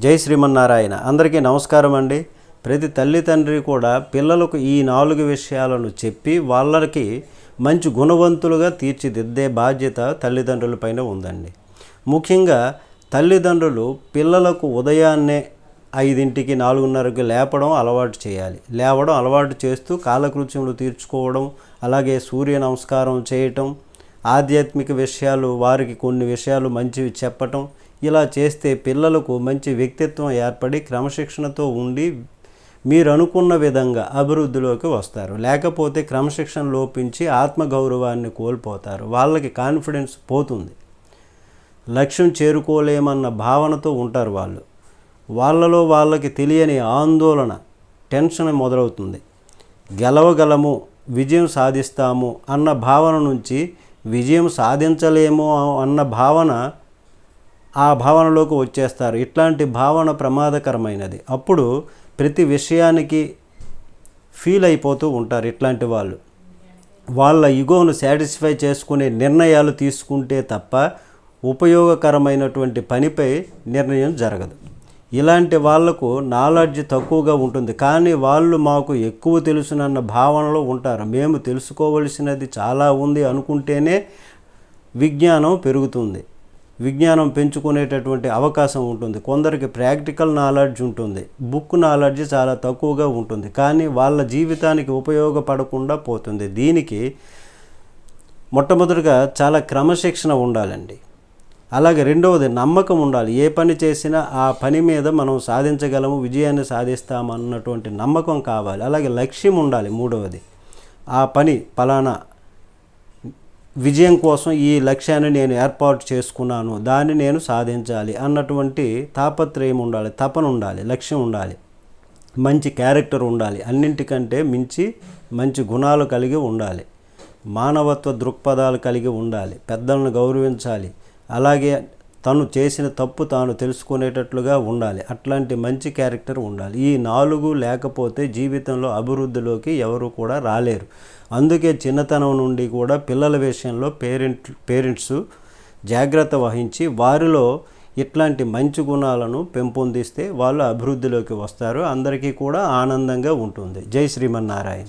జై శ్రీమన్నారాయణ. అందరికీ నమస్కారం అండి. ప్రతి తల్లి తండ్రి కూడా పిల్లలకు ఈ 4 విషయాలను చెప్పి వాళ్ళకి మంచి గుణవంతులుగా తీర్చిదిద్దే బాధ్యత తల్లిదండ్రులపైన ఉందండి. ముఖ్యంగా తల్లిదండ్రులు పిల్లలకు ఉదయాన్నే 5కి 4:30కి లేపడం అలవాటు చేయాలి. లేవడం అలవాటు చేస్తూ కాలకృత్యములు తీర్చుకోవడం, అలాగే సూర్య నమస్కారం చేయటం, ఆధ్యాత్మిక విషయాలు వారికి కొన్ని విషయాలు మంచివి చెప్పటం, ఇలా చేస్తే పిల్లలకు మంచి వ్యక్తిత్వం ఏర్పడి క్రమశిక్షణతో ఉండి మీరు అనుకున్న విధంగా అభివృద్ధిలోకి వస్తారు. లేకపోతే క్రమశిక్షణ లోపించి ఆత్మగౌరవాన్ని కోల్పోతారు. వాళ్ళకి కాన్ఫిడెన్స్ పోతుంది. లక్ష్యం చేరుకోలేమన్న భావనతో ఉంటారు వాళ్ళు. వాళ్ళలో వాళ్ళకి తెలియని ఆందోళన, టెన్షన్ మొదలవుతుంది. గెలవగలము, విజయం సాధిస్తాము అన్న భావన నుంచి విజయం సాధించలేము అన్న ఆ భావనలోకి వచ్చేస్తారు. ఇట్లాంటి భావన ప్రమాదకరమైనది. అప్పుడు ప్రతి విషయానికి ఫీల్ అయిపోతూ ఉంటారు. ఇట్లాంటి వాళ్ళు వాళ్ళ ఈగోను సాటిస్ఫై చేసుకునే నిర్ణయాలు తీసుకుంటే తప్ప ఉపయోగకరమైనటువంటి పనిపై నిర్ణయం జరగదు. ఇలాంటి వాళ్లకు నాలెడ్జ్ తక్కువగా ఉంటుంది, కానీ వాళ్ళు మాకు ఎక్కువ తెలుసునన్న భావనలో ఉంటారు. మేము తెలుసుకోవలసినది చాలా ఉంది అనుకుంటేనే విజ్ఞానం పెరుగుతుంది, విజ్ఞానం పెంచుకునేటటువంటి అవకాశం ఉంటుంది. కొందరికి ప్రాక్టికల్ నాలెడ్జ్ ఉంటుంది, బుక్ నాలెడ్జ్ చాలా తక్కువగా ఉంటుంది, కానీ వాళ్ళ జీవితానికి ఉపయోగపడకుండా పోతుంది. దీనికి మొట్టమొదటిగా చాలా క్రమశిక్షణ ఉండాలండి. అలాగే రెండవది నమ్మకం ఉండాలి. ఏ పని చేసినా ఆ పని మీద మనం సాధించగలము, విజయాన్ని సాధిస్తామన్నటువంటి నమ్మకం కావాలి. అలాగే లక్ష్యం ఉండాలి. మూడవది, ఆ పని ఫలానా విజయం కోసం ఈ లక్ష్యాన్ని నేను ఏర్పాటు చేసుకున్నాను, దాన్ని నేను సాధించాలి అన్నటువంటి తాపత్రయం ఉండాలి, తపన ఉండాలి, లక్ష్యం ఉండాలి, మంచి క్యారెక్టర్ ఉండాలి. అన్నింటికంటే మించి మంచి గుణాలు కలిగి ఉండాలి, మానవత్వ దృక్పథాలు కలిగి ఉండాలి, పెద్దలను గౌరవించాలి, అలాగే తను చేసిన తప్పు తాను తెలుసుకునేటట్లుగా ఉండాలి. అట్లాంటి మంచి క్యారెక్టర్ ఉండాలి. ఈ 4 లేకపోతే జీవితంలో అభివృద్ధిలోకి ఎవరు కూడా రాలేరు. అందుకే చిన్నతనం నుండి కూడా పిల్లల విషయంలో పేరెంట్స్ జాగ్రత్త వహించి వారిలో ఇట్లాంటి మంచి గుణాలను పెంపొందిస్తే వాళ్ళు అభివృద్ధిలోకి వస్తారు. అందరికీ కూడా ఆనందంగా ఉంటుంది. జై శ్రీమన్నారాయణ.